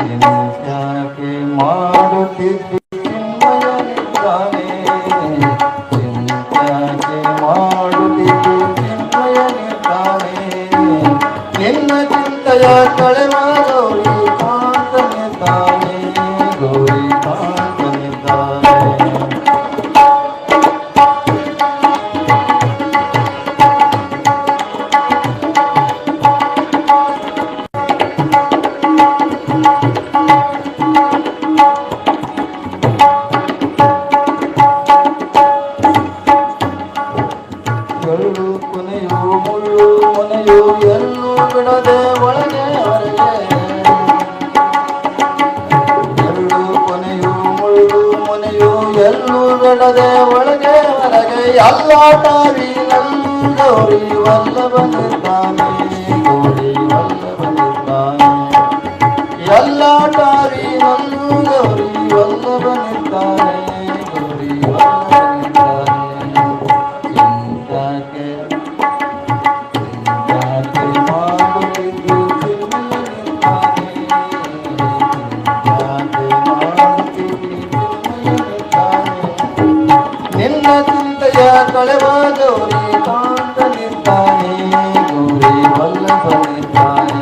ಚಿಂತ್ಯಾಕೆ ಮಾಡುತ್ತಿದ್ದಿ ಚಿನ್ಮಯನಿದ್ದಾನೆ, ಚಿಂತ್ಯಾಕೆ ಮಾಡುತ್ತಿದ್ದಿ ಚಿನ್ಮಯನಿದ್ದಾನೆ. ನಿನ್ನ ಚಿಂತೆಯ ಕಳೆವ ಗೌರಿ ಕಾಂತನಿದ್ದಾನೆ, ಗೌರಿ ಕಾಂತನಿದ್ದಾನೆ. ಎಳ್ಳು ಕೊನೆಯು ಮುಳ್ಳು ಮೊನೆಯು ಎಲ್ಲೂ ಬಿಡದೆ ಒಳಗೆ ಹೊರಗೆ, ಎಳ್ಳು ಕೊನೆಯು ಮುಳ್ಳು ಮೊನೆಯು ಎಲ್ಲೂ ಬಿಡದೆ ಒಳಗೆ ಹೊರಗೆ. ಎಲ್ಲಾಟಾರಿ ನಲ್ಲು ಗೌರಿ ವಲ್ಲಭನಿದ್ದಾನೆ, ಗೌರಿ ವಲ್ಲಭನಿದ್ದಾನೆ. ಎಲ್ಲಾಟಾರಿ ನಲ್ಲು ಗೌರಿ ವಲ್ಲಭನಿದ್ದಾನೆ, ಗೌರಿ ವಲ್ಲಭನಿದ್ದಾನೆ. ಚಿಂತ್ಯಾಕೆ ಮಾಡುತ್ತಿದ್ದು ಚಿನ್ಮಯನಿದ್ದಾನೆ, ಚಿಂತ್ಯಾಕೆ ಮಾಡುತ್ತಿದ್ದು ಚಿನ್ಮಯನಿದ್ದಾನೆ. ನಿನ್ನ ಚಿಂತೆಯ ಕಳೆವ ಗೌರಿ ಕಾಂತನಿದ್ದಾನೆ, ಗೌರಿ ವಲ್ಲಭನಿದ್ದಾನೆ.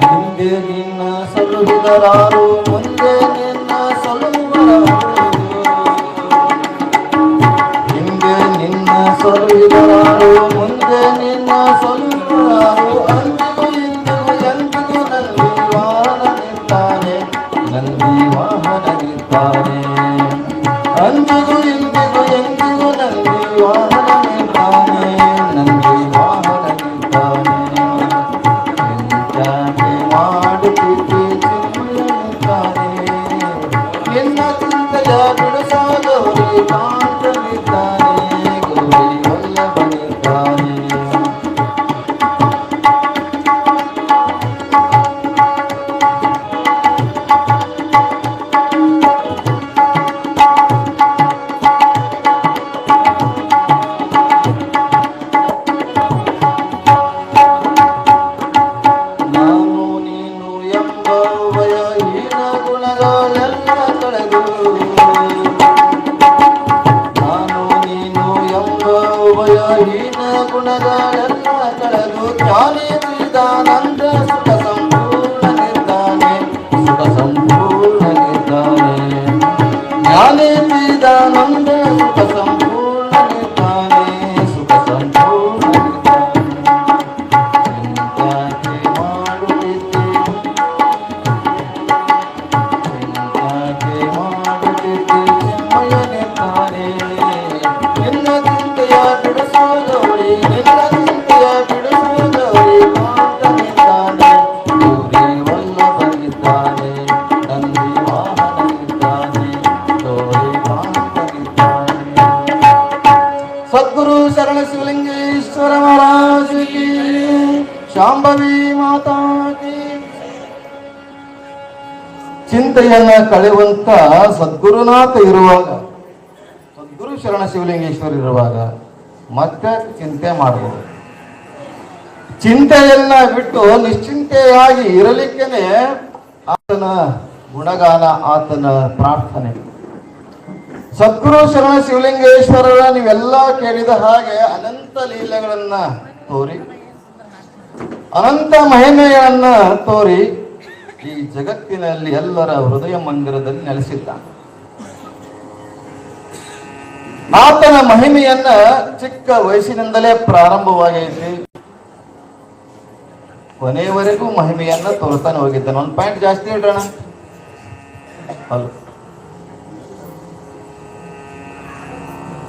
ಹಿಂದೆ ನಿನ್ನ ಸಲುಹಿದರಾರು ಮುಂದೆ ನಿನ್ನ ಸಲುಹುವರಾರು, ಹಿಂದೆ ನಿನ್ನ ಸಲುಹಿದರಾರು ಮುಂದೆ ನಿನ್ನ ಸಲುಹುವರಾರು. ಅಂದಿಗೂ ಇಂದಿಗೂ ಎಂದಿಗೂ ನಂದಿ ವಾಹನನಿದ್ದಾನೆ, ನಂದಿ ವಾಹನನಿದ್ದಾನೆ. ಅಂದಿಗೂ ಇಂದಿಗೂ ಎಂದಿಗೂ ನಂದಿ ವಾಹನನಿದ್ದಾನೆ, ನಂದಿ ವಾಹನನಿದ್ದಾನೆ. ಚಿಂತ್ಯಾಕೆ ಮಾಡುತ್ತಿದ್ದಿ ಚಿನ್ಮಯನಿದ್ದಾನೆ, ನಿನ್ನ ಚಿಂತೆಯ ಬಿಡಿಸೋ ಗೌರಿ ಕಾಂತನಿದ್ದಾನೆ, ಗೌರಿ ವಲ್ಲಭನಿದ್ದಾನೆ. ನಾನು ನೀನು ಎಂಬ ಉಭಯ ಹೀನ ಗುಣಗಳೆಲ್ಲ ಕಳೆದು, ನಾನು ನೀನು ಎಂಬ ಉಭಯ ಹೀನ ಗುಣಗಳೆಲ್ಲ ಕಳೆದು. ಜ್ಞಾನಿ ಚಿದಾನಂದ ಸುಖ ಸಂಪೂರ್ಣನಿದ್ದಾನೆ, ಸುಖ ಸಂಪೂರ್ಣನಿದ್ದಾನೆ. ಜ್ಞಾನಿ ಚಿದಾನಂದ ಸುಖ ಸಂಪೂರ್ಣನಿದ್ದಾನೆ, ಸುಖ ಸಂಪೂರ್ಣನಿದ್ದಾನೆ. ಚಿಂತ್ಯಾಕೆ ಮಾಡುತ್ತಿದ್ದಿ, ಚಿಂತ್ಯಾಕೆ ಮಾಡುತ್ತಿದ್ದಿ ಚಿನ್ಮಯನಿದ್ದಾನೆ. ನಿನ್ನ ಚಿಂತೆಯ ಬಿಡಿಸೋ ಗೌರಿ, ನಿನ್ನ ಚಿಂತೆಯ ಬಿಡಿಸೋ ಗೌರಿ ಕಾಂತನಿದ್ದಾನೆ, ಗೌರಿ ವಲ್ಲಭನಿದ್ದಾನೆ. ನಂದಿ ವಾಹನನಿದ್ದಾನೆ, ಗೌರಿ ಕಾಂತನಿದ್ದಾನೆ. ಸದ್ಗುರು ಶರಣ ಶಿವಲಿಂಗೇಶ್ವರ ಮಹಾರಾಜ ಕಿ, ಶಾಂಭವಿ ಮಾತಾ ಕಿ. ಚಿಂತೆಯನ್ನ ಕಳೆಯುವಂತ ಸದ್ಗುರುನಾಥ ಇರುವಾಗ, ಸದ್ಗುರು ಶರಣ ಶಿವಲಿಂಗೇಶ್ವರ ಇರುವಾಗ ಮತ್ತೆ ಚಿಂತೆ ಮಾಡಬಹುದು. ಚಿಂತೆಯನ್ನ ಬಿಟ್ಟು ನಿಶ್ಚಿಂತೆಯಾಗಿ ಇರಲಿಕ್ಕೇನೆ ಆತನ ಗುಣಗಾನ, ಆತನ ಪ್ರಾರ್ಥನೆ. ಸದ್ಗುರು ಶರಣ ಶಿವಲಿಂಗೇಶ್ವರರ ನೀವೆಲ್ಲ ಕೇಳಿದ ಹಾಗೆ ಅನಂತ ಲೀಲೆಗಳನ್ನ ತೋರಿ, ಅನಂತ ಮಹಿಮೆಗಳನ್ನ ತೋರಿ ಈ ಜಗತ್ತಿನಲ್ಲಿ ಎಲ್ಲರ ಹೃದಯ ಮಂದಿರದಲ್ಲಿ ನೆಲೆಸಿದ್ದಾನೆ. ಆತನ ಮಹಿಮೆಯನ್ನ ಚಿಕ್ಕ ವಯಸ್ಸಿನಿಂದಲೇ ಪ್ರಾರಂಭವಾಗೈತಿ, ಕೊನೆಯವರೆಗೂ ಮಹಿಮೆಯನ್ನ ತೋರ್ತಾನೆ ಹೋಗಿದ್ದಾನೆ. ಒಂದು ಪಾಯಿಂಟ್ ಜಾಸ್ತಿ ಹೇಳ್ರಣ ಅಲ್ಲ.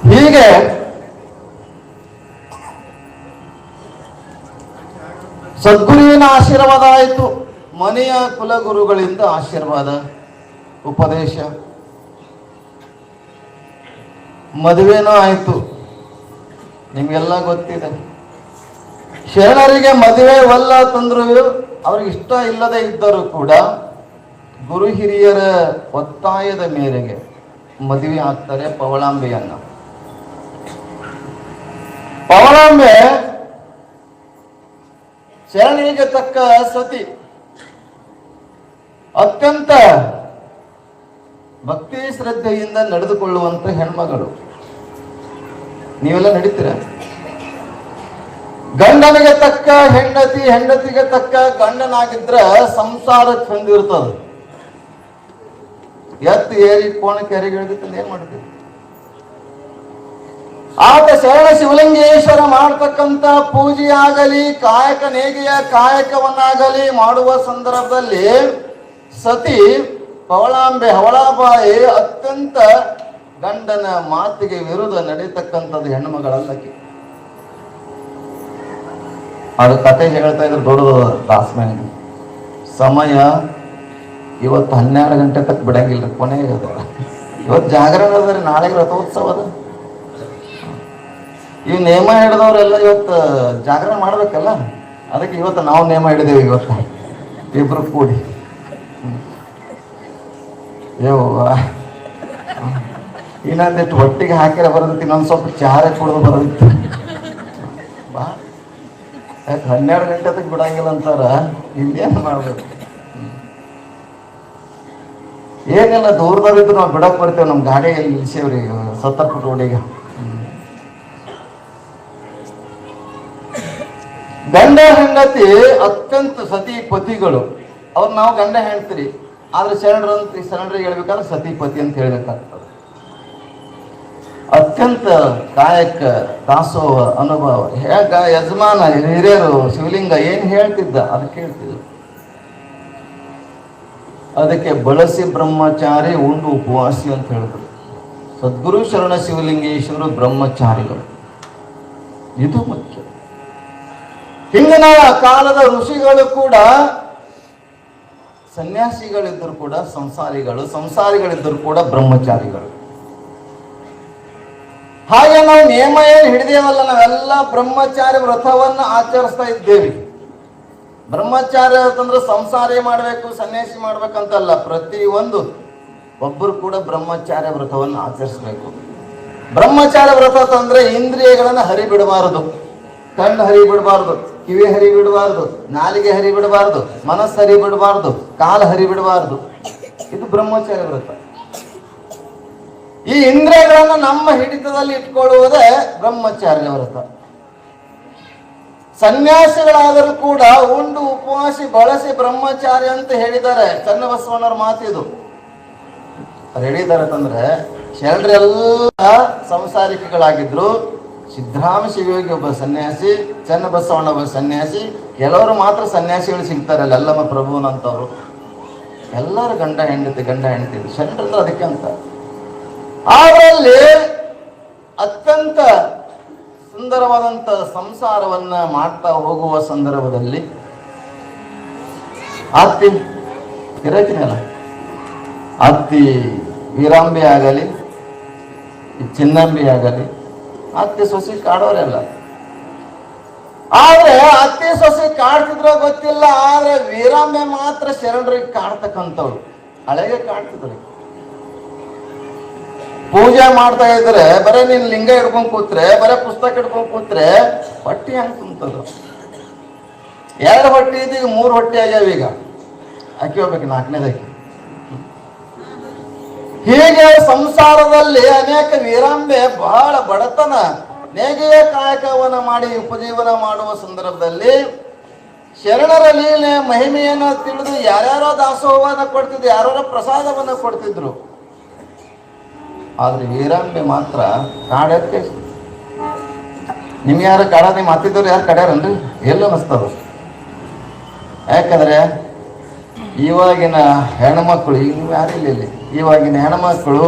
ಹೀಗೆ ಸದ್ಗುರುವಿನ ಆಶೀರ್ವಾದ ಆಯಿತು, ಮನೆಯ ಕುಲಗುರುಗಳಿಂದ ಆಶೀರ್ವಾದ, ಉಪದೇಶ, ಮದುವೆನೂ ಆಯಿತು. ನಿಮಗೆಲ್ಲ ಗೊತ್ತಿದೆ. ಶರಣರಿಗೆ ಮದುವೆ ವಲ್ಲ ತಂದ್ರು ಅವ್ರಿಗೆ ಇಷ್ಟ ಇಲ್ಲದೆ ಇದ್ದರೂ ಕೂಡ ಗುರು ಹಿರಿಯರ ಒತ್ತಾಯದ ಮೇರೆಗೆ ಮದುವೆ ಆಗ್ತಾರೆ ಪವಳಾಂಬೆಯನ್ನ. ಪವಳಾಂಬೆ ಶರಣರಿಗೆ ತಕ್ಕ ಸತಿ, ಅತ್ಯಂತ ಭಕ್ತಿ ಶ್ರದ್ಧೆಯಿಂದ ನಡೆದುಕೊಳ್ಳುವಂತ ಹೆಣ್ಮಗಳು. ನೀವೆಲ್ಲ ನಡೀತೀರ? ಗಂಡನಿಗೆ ತಕ್ಕ ಹೆಂಡತಿ, ಹೆಂಡತಿಗೆ ತಕ್ಕ ಗಂಡನಾಗಿದ್ರ ಸಂಸಾರ ಚಂದಿರ್ತದ. ಎತ್ತು ಏರಿ ಕೋಣಕ್ಕೆ ಏರಿಗೆ ಹಿಡಿದಿತ್ತು ಏನ್ ಮಾಡ್ತೀವಿ? ಆತ ಶರಣ ಶಿವಲಿಂಗೇಶ್ವರ ಮಾಡತಕ್ಕಂತ ಪೂಜೆ ಆಗಲಿ, ಕಾಯಕ ನೇಗಿಯ ಕಾಯಕವನ್ನಾಗಲಿ ಮಾಡುವ ಸಂದರ್ಭದಲ್ಲಿ ಸತಿ ಪವಳಾಂಬೆ ಹವಳಾಬಾಯಿ ಅತ್ಯಂತ ಗಂಡನ ಮಾತಿಗೆ ವಿರುದ್ಧ ನಡೀತಕ್ಕಂಥದ್ದು ಹೆಣ್ಣುಮಗಳಲ್ಲಕ್ಕೆ. ಅದು ಕತೆ ಹೇಳ್ತಾ ಇದ್ರು ದೊಡ್ಡದು ದಾಸಮನೆ. ಸಮಯ ಇವತ್ತು 12 ಗಂಟೆ ತಕ್ಕ ಬಿಡಂಗಿಲ್ಲ, ಕೊನೆಗೆ ಅದ. ಇವತ್ತು ಜಾಗರಣ ಅದ, ನಾಳೆಗೆ ರಥೋತ್ಸವ ಅದ. ಇವ್ ನೇಮ ಹಿಡಿದವ್ರೆಲ್ಲ ಇವತ್ತು ಜಾಗರಣ ಮಾಡ್ಬೇಕಲ್ಲ, ಅದಕ್ಕೆ ಇವತ್ತು ನಾವು ನೇಮ ಹಿಡಿದೇವಿ. ಇವತ್ತು ಇಬ್ರು ಕೂಡಿ ಇನ್ನೊಂದಿಟ್ಟು ಒಟ್ಟಿಗೆ ಹಾಕಿರ ಬರೋದಕ್ಕೆ ಇನ್ನೊಂದು ಸ್ವಲ್ಪ ಚಾರ ಕುಡಿದು ಬರೋದಿತ್ತು. ಬಾ 12 ಗಂಟೆ ತಕ್ಕ ಬಿಡಂಗಿಲ್ಲ ಅಂತಾರ, ಇನ್ನೇನು ಮಾಡ್ಬೇಕು? ಏನಿಲ್ಲ, ದೂರದಲ್ಲಿದ್ದು ನಾವು ಬಿಡಕ್ ಬರ್ತೇವೆ. ನಮ್ಮ ಗಾಡಿಯಲ್ಲಿ ನಿಲ್ಸೇವ್ರಿ ಸತ್ತರ್ಪುಟ್ ರೋಡಿಗೆ. ಗಂಡ ಹೆಂಡತಿ ಅತ್ಯಂತ ಸತಿ ಪತಿಗಳು. ಅವ್ರು ನಾವು ಗಂಡ ಹೇಳ್ತೀರಿ, ಆದ್ರೆ ಶರಣರಿಗೆ ಹೇಳ್ಬೇಕಾದ್ರೆ ಸತಿಪತಿ ಅಂತ ಹೇಳ್ಬೇಕಾಗ್ತದೆ. ಅತ್ಯಂತ ಕಾಯಕ ದಾಸೋಹ ಅನುಭವ. ಹೇಗ ಯಜಮಾನ ಹಿರಿಯರು ಶಿವಲಿಂಗ ಏನ್ ಹೇಳ್ತಿದ್ದ ಅದಕ್ಕೆ ಹೇಳ್ತಿದ್ರು. ಅದಕ್ಕೆ ಬಳಸಿ ಬ್ರಹ್ಮಚಾರಿ ಉಂಡು ಉಪವಾಸಿ ಅಂತ ಹೇಳಿದ್ರು. ಸದ್ಗುರು ಶರಣ ಶಿವಲಿಂಗೇಶ್ವರು ಬ್ರಹ್ಮಚಾರಿಗಳು, ಇದು ಮುಖ್ಯ. ಹಿಂದಿನ ಕಾಲದ ಋಷಿಗಳು ಕೂಡ ಸನ್ಯಾಸಿಗಳಿದ್ದರು ಕೂಡ ಸಂಸಾರಿಗಳು, ಸಂಸಾರಿಗಳಿದ್ದರು ಕೂಡ ಬ್ರಹ್ಮಚಾರಿಗಳು. ಹಾಗೆ ನಾವು ನೇಮ ಏನು ಹಿಡಿದೇವಲ್ಲ, ನಾವೆಲ್ಲ ಬ್ರಹ್ಮಚಾರಿ ವ್ರತವನ್ನ ಆಚರಿಸ್ತಾ ಇದ್ದೇವೆ. ಬ್ರಹ್ಮಚಾರ್ಯ ಅಂತಂದ್ರೆ ಸಂಸಾರ ಮಾಡಬೇಕು, ಸನ್ಯಾಸಿ ಮಾಡ್ಬೇಕಂತಲ್ಲ. ಪ್ರತಿಯೊಂದು ಒಬ್ಬರು ಕೂಡ ಬ್ರಹ್ಮಚಾರ್ಯ ವ್ರತವನ್ನು ಆಚರಿಸಬೇಕು. ಬ್ರಹ್ಮಚಾರ್ಯ ವ್ರತ ಅಂತಂದ್ರೆ ಇಂದ್ರಿಯಗಳನ್ನ ಹರಿಬಿಡಬಾರದು. ಕಣ್ಣು ಹರಿ ಬಿಡಬಾರ್ದು, ಕಿವಿ ಹರಿ ಬಿಡಬಾರ್ದು, ನಾಲಿಗೆ ಹರಿ ಬಿಡಬಾರ್ದು, ಮನಸ್ಸು ಹರಿ ಬಿಡಬಾರ್ದು, ಕಾಲು ಹರಿ ಬಿಡಬಾರ್ದು. ಇದು ಬ್ರಹ್ಮಚಾರ್ಯ ವ್ರತ. ಈ ಇಂದ್ರಿಯಗಳನ್ನು ನಮ್ಮ ಹಿಡಿತದಲ್ಲಿ ಇಟ್ಕೊಳ್ಳುವುದೇ ಬ್ರಹ್ಮಚಾರ್ಯ ವ್ರತ. ಸನ್ಯಾಸಿಗಳಾದರೂ ಕೂಡ ಉಂಡು ಉಪವಾಸಿ ಬಳಸಿ ಬ್ರಹ್ಮಚಾರಿ ಅಂತ ಹೇಳಿದ್ದಾರೆ. ಚನ್ನಬಸವಣ್ಣವ್ರ ಮಾತಿದು. ಹೇಳಿದ್ದಾರೆ ಅಂತಂದ್ರೆ ಶರಣರೆಲ್ಲ ಸಂಸಾರಿಕೆಗಳಾಗಿದ್ರು. ಸಿದ್ದರಾಮ ಶಿವಯೋಗಿ ಒಬ್ಬ ಸನ್ಯಾಸಿ, ಚನ್ನಬಸವಣ್ಣ ಒಬ್ಬ ಸನ್ಯಾಸಿ, ಕೆಲವರು ಮಾತ್ರ ಸನ್ಯಾಸಿಗಳು ಸಿಗ್ತಾರೆ, ಲಲ್ಲಮ್ಮ ಪ್ರಭುನಂತವ್ರು. ಎಲ್ಲರೂ ಗಂಡ ಹೆಂಡತಿ ಶರಣರಂದ್ರೆ ಅದಕ್ಕೆ ಅಂತ. ಅದರಲ್ಲಿ ಅತ್ಯಂತ ಸುಂದರವಾದಂತ ಸಂಸಾರವನ್ನ ಮಾಡ್ತಾ ಹೋಗುವ ಸಂದರ್ಭದಲ್ಲಿ ಅತ್ತಿ ಇರಕಿನಲ್ಲ, ಅತ್ತಿ ವೀರಾಂಬೆ ಆಗಲಿ, ಚಿನ್ನಂಬಿ ಆಗಲಿ, ಅತ್ತೆ ಸೊಸಿ ಕಾಡೋರೆಲ್ಲ. ಆದ್ರೆ ಅತ್ತೆ ಸೊಸಿ ಕಾಡ್ತಿದ್ರೋ ಗೊತ್ತಿಲ್ಲ, ಆದ್ರೆ ವೀರಾಂಬೆ ಮಾತ್ರ ಶರಣರಿಗೆ ಕಾಡ್ತಕ್ಕಂಥವ್ರು. ಹಳೆಗೆ ಕಾಡ್ತಿದ್ರು. ಪೂಜೆ ಮಾಡ್ತಾ ಇದ್ರೆ ಬರೇ ನೀನ್ ಲಿಂಗ ಹಿಡ್ಕೊಂಡ್ ಕೂತ್ರೆ, ಬರೇ ಪುಸ್ತಕ ಹಿಡ್ಕೊಂಡ್ ಕೂತ್ರೆ ಹೊಟ್ಟಿ ಹಂಗೆ ತುಂಬ್ತದ. 2 ಹೊಟ್ಟಿ ಇದ್ದು ಈಗ 3 ಹೊಟ್ಟಿ ಆಗ್ಯಾವ. ಈಗ ಅಕ್ಕಿ ಹೋಗ್ಬೇಕು 4ನೇದಕ್ಕೆ. ಹೀಗೆ ಸಂಸಾರದಲ್ಲಿ ಅನೇಕ ವೀರಾಂಬೆ ಬಹಳ ಬಡತನ ನೇಗಿಯ ಕಾಯಕವನ್ನ ಮಾಡಿ ಉಪಜೀವನ ಮಾಡುವ ಸಂದರ್ಭದಲ್ಲಿ ಶರಣರ ಲೀಲೆ ಮಹಿಮೆಯನ್ನ ತಿಳಿದು ಯಾರ್ಯಾರೋ ದಾಸೋಹವನ್ನ ಕೊಡ್ತಿದ್ರು, ಯಾರ್ಯಾರೋ ಪ್ರಸಾದವನ್ನ ಕೊಡ್ತಿದ್ರು. ಆದ್ರೆ ವೀರಾಂಬೆ ಮಾತ್ರ ಕಾಡಕ್ಕೆ. ನಿಮ್ಗೆ ಯಾರು ಕಾಡ, ನಿಮ್ ಮಾತಿದ್ದವ್ರು ಯಾರು ಕಡ್ಯಾರನ್ರಿ? ಎಲ್ಲ ಅನಿಸ್ತದ. ಯಾಕಂದ್ರೆ ಇವಾಗಿನ ಹೆಣ್ಮಕ್ಳು, ಈಗ ಯಾರಿಲ್ಲ ಇಲ್ಲಿ, ಇವಾಗಿನ ಹೆಣ್ಮಕ್ಳು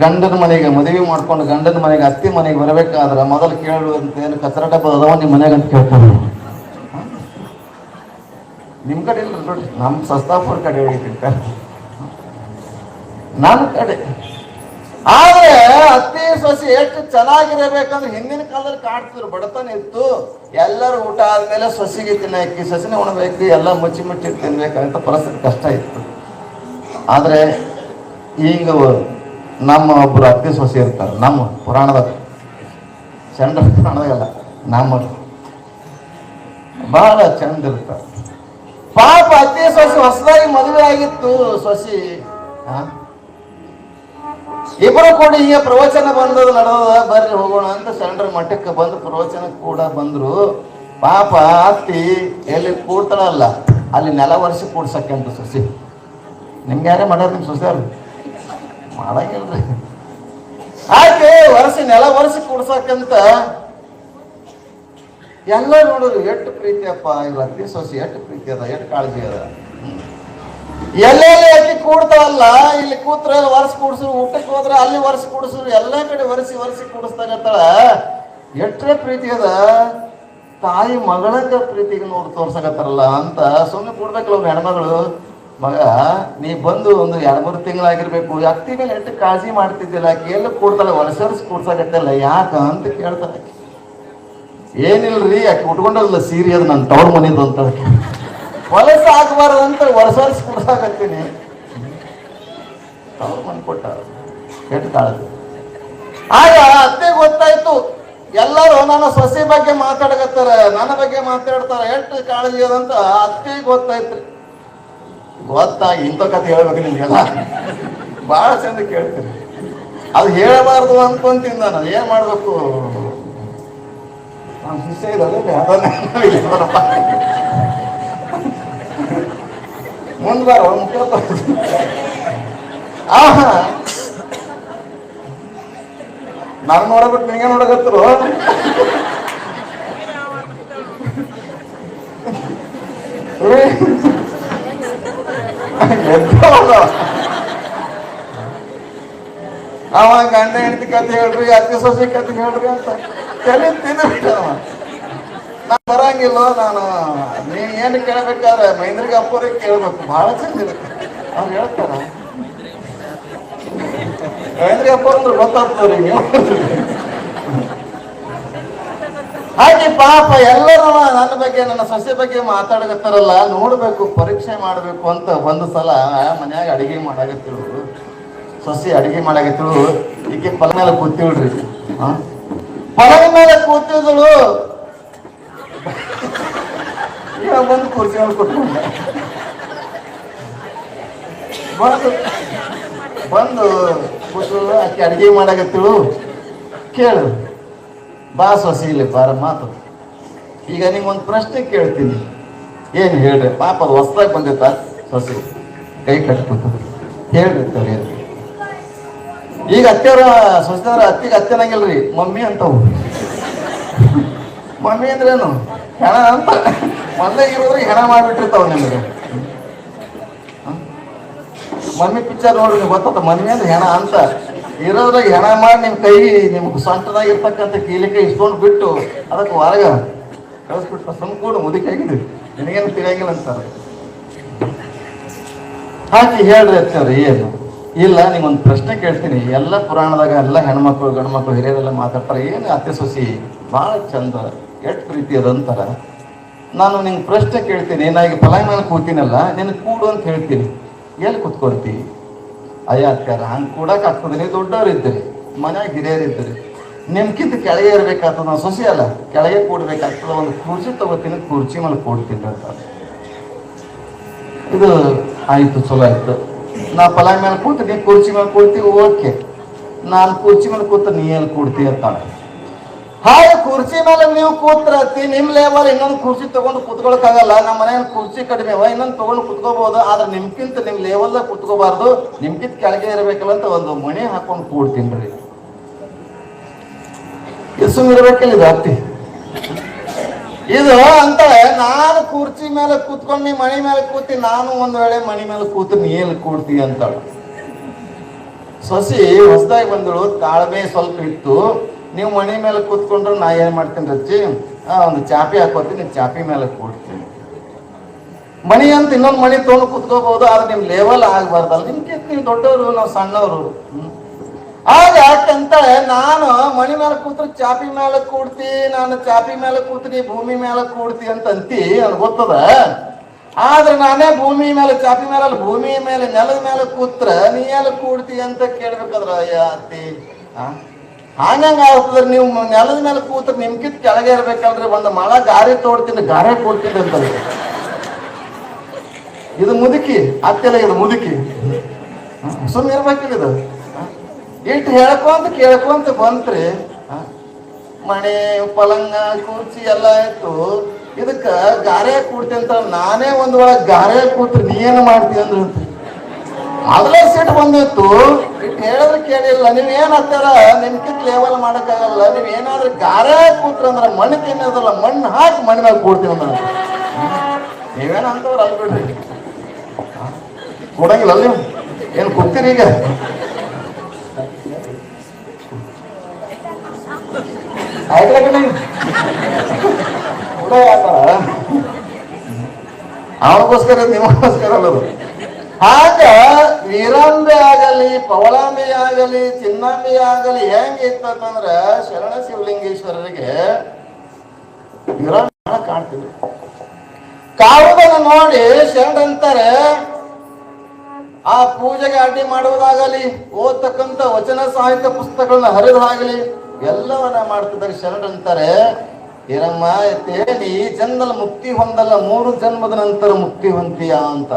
ಗಂಡನ ಮನೆಗೆ ಮದುವೆ ಮಾಡ್ಕೊಂಡು ಗಂಡನ ಮನೆಗೆ ಅತ್ತಿ ಮನೆಗೆ ಬರಬೇಕಾದ್ರೆ ಮೊದಲು ಕೇಳುವಂತ ಏನು ಕಚರ ಡಬ್ಬ ಅದಾವ ನಿಮ್ಮ ಮನೆಗೆ ಅಂತ ಕೇಳ್ತಾರೆ. ನಿಮ್ ಕಡೆ ಇಲ್ಲ ನೋಡಿ, ನಮ್ಮ ಸಸ್ತಾಪುರ ಕಡೆ ಹೋಗಿರ್ತಾರೆ, ನನ್ನ ಕಡೆ. ಆದ್ರೆ ಅತ್ತಿ ಸೊಸಿ ಎಷ್ಟು ಚೆನ್ನಾಗಿರಬೇಕಂದ್ರೆ ಹಿಂದಿನ ಕಾಲದಲ್ಲಿ ಕಾಡ್ತಿದ್ರು, ಬಡತನ ಇತ್ತು. ಎಲ್ಲರೂ ಊಟ ಆದ್ಮೇಲೆ ಸೊಸಿಗೆ ತಿನ್ನಕ್ಕೆ, ಸೊಸಿನ ಉಣಬೇಕು, ಎಲ್ಲ ಮುಚ್ಚಿ ಮುಚ್ಚಿ ತಿನ್ಬೇಕಂತ ಪರಿಸ್ಥಿತಿ ಕಷ್ಟ ಇತ್ತು. ಆದ್ರೆ ಈಗ ನಮ್ಮ ಒಬ್ರು ಅತ್ತೆ ಸೊಸಿ ಇರ್ತಾರೆ, ನಮ್ಮ ಪುರಾಣದಾಗ, ಚಂದ್ರ ಪುರಾಣದಾಗಲ್ಲ, ನಮ್ಮ ಬಹಳ ಚಂದ ಇರ್ತಾರೆ. ಪಾಪ ಅತ್ತೆ ಸೊಸಿ ಹೊಸದಾಗಿ ಮದುವೆ ಆಗಿತ್ತು. ಸೊಸಿ ಇಬ್ಬರು ಕೂಡ ಈಗ ಪ್ರವಚನ ಬಂದದ ನಡೆದ, ಬರ್ರಿ ಹೋಗೋಣ ಅಂತ ಶರಣರ ಮಠಕ್ಕೆ ಬಂದು ಪ್ರವಚನ ಕೂಡ ಬಂದ್ರು. ಪಾಪ ಅತ್ತಿ ಎಲ್ಲಿ ಕೂಡ್ತಾಳಲ್ಲ ಅಲ್ಲಿ ನೆಲ ವರ್ಷ ಕೂಡ್ಸಕ್ಕಂತ ಸೊಸಿ. ನಿಮ್ಗೆ ಯಾರೇ ಮಾಡ್ಯಾರ ನಿಮ್ ಸೊಸೆಯವ್ರು? ಮಾಡಂಗಿಲ್ರಿ. ಆಕೆ ನೆಲ ವರ್ಷ ಕೂಡ್ಸಕ್ಕಂತ ಎಲ್ಲ ನೋಡಿದ್ರು. ಎಷ್ಟು ಪ್ರೀತಿ ಅಪ್ಪ ಇವ್ರ ಅತ್ತಿ ಸೊಸಿ, ಎಷ್ಟು ಪ್ರೀತಿ ಅದ, ಎಷ್ಟು ಕಾಳಜಿ ಅದ. ಎಲ್ಲೆಲ್ಲಿ ಅಕ್ಕಿ ಕೂಡ್ತಾವಲ್ಲ, ಇಲ್ಲಿ ಕೂತ್ರ ವರ್ಷ ಕೂಡ್ಸಿದ್ರು, ಊಟಕ್ಕೆ ಹೋದ್ರೆ ಅಲ್ಲಿ ವರ್ಷ ಕೂಡಿಸಿದ್ರು, ಎಲ್ಲ ಕಡೆ ವರ್ಷಿ ಕೂಡಿಸ್ತಾಗತ್ತಾಳ. ಎಷ್ಟೇ ಪ್ರೀತಿ ಅದ. ತಾಯಿ ಮಗಳಂಗ ಪ್ರೀತಿಗೆ ನೋಡಿ ತೋರ್ಸಕತ್ತಾರಲ್ಲ ಅಂತ ಸುಮ್ಮನೆ ಕೂಡ್ಬೇಕಲ್ಲ ಒಬ್ಬ ಹೆಣ್ಮಗಳು. ಮಗ ನೀ ಬಂದು ಒಂದು 2-3 ತಿಂಗಳಾಗಿರ್ಬೇಕು, ಅತ್ತಿ ಮೇಲೆ ಎಷ್ಟು ಕಾಳಜಿ ಮಾಡ್ತಿದ್ದಿಲ್ಲ, ಆಕೆ ಎಲ್ಲ ಕೂಡ್ತಾಳೆ, ವರ್ಷ ಕೂಡ್ಸಕತ್ತಲ್ಲ ಯಾಕ ಅಂತ ಕೇಳ್ತಾಳೆ. ಏನಿಲ್ರಿ ಆಕೆ ಉಟ್ಕೊಂಡಲ್ಲ ಸೀರೆ ಅದು ನನ್ನ ತವ್ರ ಮನಿದು ಅಂತ, ಹೊಲಸ ಆಗಬಾರ್ದು ಅಂತ ವರ್ಷ ಕೂಡ್ಸಾಕತ್ತೀನಿ. ತವ್ರ ಮನೆ ಕೊಟ್ಟ ಎಷ್ಟು ಕಾಳಜಿ. ಆಗ ಅತ್ತೆ ಗೊತ್ತಾಯ್ತು, ಎಲ್ಲರೂ ನನ್ನ ಸೊಸೆ ಬಗ್ಗೆ ಮಾತಾಡಕತ್ತಾರ, ನನ್ನ ಬಗ್ಗೆ ಮಾತಾಡ್ತಾರ, ಎಷ್ಟು ಕಾಳಜಿ ಅದಂತ ಅತ್ತೆ ಗೊತ್ತಾಯ್ತ್ರಿ. ಗೊತ್ತಾಗಿ ಇಂಥ ಕತೆ ಹೇಳ್ಬೇಕು ನಿಮ್ಗೆಲ್ಲ, ಬಹಳ ಚಂದ ಕೇಳ್ತೀರಿ. ಅದು ಹೇಳಬಾರ್ದು ಅನ್ಕೊಂತೀನಿ ನಾನು. ಏನ್ ಮಾಡ್ಬೇಕು, ನಮ್ಮ ಶಿಷ್ಯ ಇದಪ್ಪ ಮುಂದ್ಬಾರ ನಾನು ನೋಡಬಿಟ್ಟು ನಿಂಗೆ ನೋಡಕತ್ತರು. ಅವ ಗಂಡ ಹೆಂಡತಿ ಕತೆ ಹೇಳ್ರಿ, ಅತ್ತೆ ಸೊಸೆ ಕತೆ ಹೇಳ್ರಿ ಅಂತ ತಲೆ ತಿಂದ್ಬಿಟ್ಟವ. ನಾನು ಬರಂಗಿಲ್ಲ, ನಾನು ನೀನ್ ಏನು ಕೇಳ್ಬೇಕಾದ್ರೆ ಮೈಂದ್ರಿಗೆ ಅಪ್ಪರಿಗೆ ಕೇಳ್ಬೇಕು, ಬಹಳ ಚಂದ ಇರುತ್ತೆ. ಅವ್ರು ಹೇಳ್ತಾರ ಮೈಂದ್ರಿಗೆ ಅಪ್ಪ ಅಂದ್ರೆ ಗೊತ್ತಾಗ್ತವ್ರಿ ನೀವು. ಹಾಗೆ ಪಾಪ ಎಲ್ಲರೂ ನನ್ನ ಬಗ್ಗೆ, ನನ್ನ ಸೊಸೆ ಬಗ್ಗೆ ಮಾತಾಡಕತ್ತಾರಲ್ಲ, ನೋಡ್ಬೇಕು, ಪರೀಕ್ಷೆ ಮಾಡ್ಬೇಕು ಅಂತ. ಒಂದು ಸಲ ಮನ್ಯಾಗ ಅಡಿಗೆ ಮಾಡಾಕತ್ತಿಳು, ಸೊಸೆ ಅಡಿಗೆ ಮಾಡಾಕತ್ತಿಳು. ಈಕೆ ಪಲ ಮೇಲೆ ಕೂತಿಳ್ರಿ, ಪಲಗ ಮೇಲೆ ಕೂತಿದಳು. ಈಗ ಬಂದು ಕುರ್ಚಿ ಮೇಲೆ ಕೂತ್ಕೊಂಡ. ಬಂದು ಕೂತಳು, ಆಕೆ ಅಡಿಗೆ ಮಾಡಾಕತ್ತಿಳು. ಕೇಳು, ಬಾ ಸೊಸಿ ಇಲ್ಲಿ ಬಾರ ಮಾತು. ಈಗ ನಿಮ್ಗೊಂದು ಪ್ರಶ್ನೆ ಕೇಳ್ತೀನಿ, ಏನು ಹೇಳ್ರಿ. ಪಾಪ ಅದು ಹೊಸ್ದಾಗಿ ಬಂದಿತ್ತ ಸೊಸಿ, ಕೈ ಕಟ್ಕೊತ ಹೇಳ್ರಿ ತಲೆ. ಈಗ ಅತ್ತೆಯವ್ರ ಸೊಸೆಯವ್ರ ಅತ್ತಿಗೆ ಅತ್ತೆನಂಗಿಲ್ರಿ, ಮಮ್ಮಿ ಅಂತವು. ಮಮ್ಮಿ ಅಂದ್ರೇನು, ಹೆಣ ಅಂತ. ಮೊದಲಾಗ ಇರೋದ್ರಿಗೆ ಹೆಣ ಮಾಡಿಬಿಟ್ಟಿರ್ತಾವ ನಿಮಗೆ. ಮಮ್ಮಿ ಪಿಕ್ಚರ್ ನೋಡ್ರಿ, ನೀವು ಗೊತ್ತ, ಮಮ್ಮಿ ಅಂದ್ರೆ ಹೆಣ ಅಂತ. ಇರೋದ್ರಾಗ ಹೆಣ ಮಾಡಿ ನಿಮ್ ಕೈ, ನಿಮ್ಗೆ ಸೊಂಟದಾಗ ಇರ್ತಕ್ಕಂಥ ಕೀಲಿಕೆ ಇಸ್ಕೊಂಡು ಬಿಟ್ಟು ಅದಕ್ಕೆ ಹೊರಗ ಕಳಿಸ್ಬಿಟ್ಟು ಸಂಕೂಡ ಮುದುಕಾಗಿದ್ವಿ, ನಿನಗೇನು ತಿಳಿಯಂಗಿಲ್ಲ ಅಂತಾರೆ. ಹಾಕಿ ಹೇಳ್ರಿ ಅತ್ತವ್ರಿ. ಏನು ಇಲ್ಲ, ನಿಮ್ಗೊಂದು ಪ್ರಶ್ನೆ ಕೇಳ್ತೀನಿ. ಎಲ್ಲ ಪುರಾಣದಾಗ ಎಲ್ಲ ಹೆಣ್ಮಕ್ಳು ಗಂಡ್ಮಕ್ಳು ಹಿರಿಯರೆಲ್ಲ ಮಾತಾಡ್ತಾರೆ, ಏನು ಅತ್ತೆ ಸೊಸಿ ಭಾಳ ಚಂದ, ಎಷ್ಟು ಪ್ರೀತಿ ಅದಂತಾರ. ನಾನು ನಿಂಗೆ ಪ್ರಶ್ನೆ ಕೇಳ್ತೀನಿ, ನಾ ಈಗ ಪಲಾಯ್ ಮೇಲೆ ಕೂತೀನಲ್ಲ, ನಿನಗೆ ಕೂಡು ಅಂತ ಹೇಳ್ತೀನಿ, ಎಲ್ಲಿ ಕುತ್ಕೊಳ್ತಿ? ಅಯ್ಯ ಅತ್ಯಾರ ಹಂಗೆ ಕೂಡಕ್ಕೆ ಆಗ್ತದೆ, ನೀವು ದೊಡ್ಡವ್ರು ಇದ್ದೀರಿ, ಮನ್ಯಾಗ ಹಿರಿಯರು ಇದ್ದೀರಿ, ನಿಮ್ಗಿಂತ ಕೆಳಗೆ ಇರ್ಬೇಕಾಗ್ತದೆ. ನಾವು ಸೊಸಿ ಅಲ್ಲ, ಕೆಳಗೆ ಕೂಡ್ಬೇಕಾಗ್ತದೆ. ಒಂದು ಕುರ್ಚಿ ತಗೋತೀನಿ, ಕುರ್ಚಿ ಮೇಲೆ ಕೂಡ್ತೀನಿ ಅಂತ. ಇದು ಆಯ್ತು, ಚಲೋ ಆಯ್ತು. ನಾ ಪಲಾಯ್ ಮೇಲೆ ಕೂತೀನಿ, ಕುರ್ಚಿ ಮೇಲೆ ಕೂಡ್ತೀವಿ, ಓಕೆ. ನಾನು ಕುರ್ಚಿ ಮೇಲೆ ಕೂತ ನೀ ಎಲ್ಲಿ ಕೂಡ್ತಿ ಅಂತಾಳೆ. ಹಾಗೆ ಕುರ್ಚಿ ಮೇಲೆ ನೀವು ಕೂತ್ರತ್ತಿ, ನಿಮ್ ಲೇಬರ್ ಇನ್ನೊಂದು ಕುರ್ಚಿ ತಗೊಂಡು ಕುತ್ಕೊಳಕ್ಕಾಗಲ್ಲ. ನಮ್ಮ ಮನೆಯಲ್ಲಿ ಕುರ್ಚಿ ಕಡಿಮೆ ಅವ, ಇನ್ನೊಂದು ತಗೊಂಡು ಕುತ್ಕೋಬಹುದು. ಆದ್ರೆ ನಿಮ್ಗಿಂತ ನಿಮ್ ಲೇವಲ್ದಾಗ ಕುತ್ಕೋಬಾರ್ದು, ನಿಮ್ಗಿಂತ ಕೆಳಗೆ ಇರ್ಬೇಕಲ್ಲ ಅಂತ ಒಂದು ಮಣಿ ಹಾಕೊಂಡು ಕೂಡ್ತೀನಿ. ಎಷ್ಟು ಇರ್ಬೇಕಿಲ್ಲ ಇದು ಅತ್ತಿ ಇದು ಅಂತ. ನಾನು ಕುರ್ಚಿ ಮೇಲೆ ಕೂತ್ಕೊಂಡು ನೀ ಮಣಿ ಮೇಲೆ ಕೂತಿ, ನಾನು ಒಂದ್ ವೇಳೆ ಮಣಿ ಮೇಲೆ ಕೂತು ನೀ ಎಲ್ಲಿ ಕೂಡ್ತಿ ಅಂತಾಳ. ಸೊಸಿ ಹೊಸದಾಗಿ ಬಂದಳು, ತಾಳ್ಮೆ ಸ್ವಲ್ಪ ಇತ್ತು. ನೀವು ಮಣಿ ಮೇಲೆ ಕೂತ್ಕೊಂಡ್ರೆ ನಾ ಏನ್ ಮಾಡ್ತೀನಿ ರಚ್ಚಿ, ಒಂದು ಚಾಪಿ ಹಾಕೋತೀನಿ, ಚಾಪಿ ಮೇಲೆ ಕೂಡ್ತೀನಿ. ಮಣಿ ಅಂತ ಇನ್ನೊಂದು ಮಣಿ ತೊಗೊಂಡು ಕೂತ್ಕೋಬಹುದು, ಆದ್ರೆ ನಿಮ್ ಲೆವೆಲ್ ಆಗ್ಬಾರ್ದಲ್ಲ. ನಿಮ್ಗೆ ನೀವು ದೊಡ್ಡವರು, ನಾವು ಸಣ್ಣವರು. ಆಗ ಯಾಕಂತಾಳೆ, ನಾನು ಮಣಿ ಮೇಲೆ ಕೂತ್ರೆ ಚಾಪಿ ಮೇಲೆ ಕೂಡ್ತಿ, ನಾನು ಚಾಪಿ ಮೇಲೆ ಕೂತ್ರಿ ಭೂಮಿ ಮೇಲೆ ಕೂಡ್ತಿ ಅಂತಿ ಅದು ಗೊತ್ತದ. ಆದ್ರೆ ನಾನೇ ಭೂಮಿ ಮೇಲೆ ಚಾಪಿ ಮೇಲೆ ಭೂಮಿ ಮೇಲೆ ನೆಲದ ಮೇಲೆ ಕೂತ್ರ ನೀ ಎಲ್ಲ ಕೂಡ್ತಿ ಅಂತ ಕೇಳ್ಬೇಕಾದ್ರ ಅತ್ತಿ ಹಂಗಂಗ ಆಗ್ತದ್ರ. ನೀವು ನೆಲದ ಮೇಲೆ ಕೂತ್ರ ನಿಮ್ಕಿತ್ ಕೆಳಗೆ ಇರ್ಬೇಕಲ್ರಿ. ಒಂದು ಮಳ ಗಾರೆ ತೋಡ್ತೀನಿ ಗಾರೆ ಕೊಡ್ತೀನಿ ಅಂತ. ಇದು ಮುದುಕಿ ಅತ್ತೆಲ್ಲ, ಇದು ಮುದುಕಿ ಸುಮ್ಮನೆ ಇರ್ಬೇಕಿಲ್ಲ. ಇದು ಇಟ್ಟು ಹೇಳ್ಕೊಂತ ಕೇಳ್ಕೊಂತ ಬಂತ್ರಿ. ಮಣಿ ಪಲಂಗ ಕುರ್ಚಿ ಎಲ್ಲ ಆಯ್ತು. ಇದಕ್ಕ ಗಾರೆ ಕೂಡ್ತಿ ಅಂತ ನಾನೇ ಒಂದ್ ಒಳಗೆ ಗಾರೆ ಕೂತ್ರಿ ನೀ ಏನು ಮಾಡ್ತೀವಿ ಅಂದ್ರೆ ಮೊದಲೇ ಸಿಟ್ಟು ಬಂದಿತ್ತು. ಇಟ್ಟು ಹೇಳಿದ್ರೆ ಕೇಳಿಲ್ಲ. ನೀವ್ ಏನ್ ಹತ್ತಾರ ನಿಮ್ಕಿತ್ ಲೇವಲ್ ಮಾಡಕ್ಕಾಗಲ್ಲ. ನೀವ್ ಏನಾದ್ರೂ ಗಾರೆ ಕೂತ್ರ ಅಂದ್ರೆ ಮಣ್ಣು ತಿನ್ನೋದಲ್ಲ, ಮಣ್ಣು ಹಾಕಿ ಮಣ್ಣಿನಾಗ ಕೂಡ್ತೀವಿ ಅಂದ್ರೆ ನೀವೇನ ಅಂತವ್ರು ಅಲ್ಬಿಡ್ರಿ. ಕೊಡಂಗಿಲ್ಲ ನೀವು ಏನ್ ಕೂಗ್ತೀರಿ ಈಗ? ಅವನಿಗೋಸ್ಕರ ನಿಮಗೋಸ್ಕರ ಅಲ್ಲದು. ಆಗ ವೀರಾಂಬೆ ಆಗಲಿ ಪವಳಾಂಬೆ ಆಗಲಿ ಚಿನ್ನಾಂಬೆ ಆಗಲಿ ಹೆಂಗಿತ್ತಂದ್ರ ಶರಣ ಶಿವಲಿಂಗೇಶ್ವರರಿಗೆ ವೀರಾಂಬೆ ಕಾಣ್ತಿದ್ರು. ಕಾವುದನ್ನ ನೋಡಿ ಶರಣಂತಾರೆ ಆ ಪೂಜೆಗೆ ಅಡ್ಡಿ ಮಾಡುವುದಾಗಲಿ, ಓದ್ತಕ್ಕಂಥ ವಚನ ಸಾಹಿತ್ಯ ಪುಸ್ತಕಗಳನ್ನ ಹರಿದಾಗಲಿ ಎಲ್ಲವನ್ನ ಮಾಡ್ತಿದ್ದಾರೆ. ಶರಣಂತಾರೆ, ಏನಮ್ಮ ನೀ ಈ ಜನ್ಮದಲ್ಲಿ ಮುಕ್ತಿ ಹೊಂದಲ್ಲ, 3 ಜನ್ಮದ ನಂತರ ಮುಕ್ತಿ ಹೊಂತೀಯ ಅಂತ.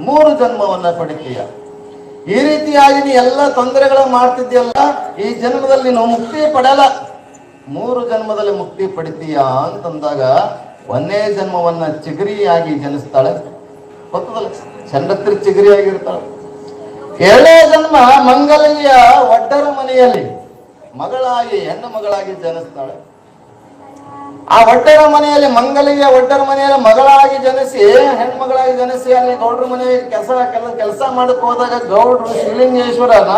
3 ಜನ್ಮವನ್ನ ಪಡಿತೀಯ. ಈ ರೀತಿಯಾಗಿ ನೀ ಎಲ್ಲ ತೊಂದರೆಗಳ ಮಾಡ್ತಿದ್ಯಲ್ಲ, ಈ ಜನ್ಮದಲ್ಲಿ ನೀನು ಮುಕ್ತಿ ಪಡೆಯಲ್ಲ, 3 ಜನ್ಮದಲ್ಲಿ ಮುಕ್ತಿ ಪಡಿತೀಯ ಅಂತಂದಾಗ 1ನೇ ಜನ್ಮವನ್ನ ಚಿಗರಿಯಾಗಿ ಜನಿಸ್ತಾಳೆ. ಗೊತ್ತದಲ್ಲ, ಚಂಡತ್ರಿ ಚಿಗರಿಯಾಗಿರ್ತಾಳೆ. 2ನೇ ಜನ್ಮ ಮಂಗಲಿಯ ಒಡ್ಡರ ಮನೆಯಲ್ಲಿ ಮಗಳಾಗಿ, ಹೆಣ್ಣು ಮಗಳಾಗಿ ಜನಿಸ್ತಾಳೆ. ಆ ಒಡ್ಡರ ಮನೆಯಲ್ಲಿ, ಮಂಗಲಿಯ ಒಡ್ಡರ ಮನೆಯಲ್ಲಿ ಮಗಳಾಗಿ ಜನಿಸಿ, ಹೆಣ್ಮಗಳಾಗಿ ಜನಿಸಿ ಅಲ್ಲಿ ಗೌಡ್ರ ಮನೆಗೆ ಕೆಲಸ ಮಾಡಕ್ ಹೋದಾಗ ಗೌಡ್ರು ಶಿವಲಿಂಗೇಶ್ವರನ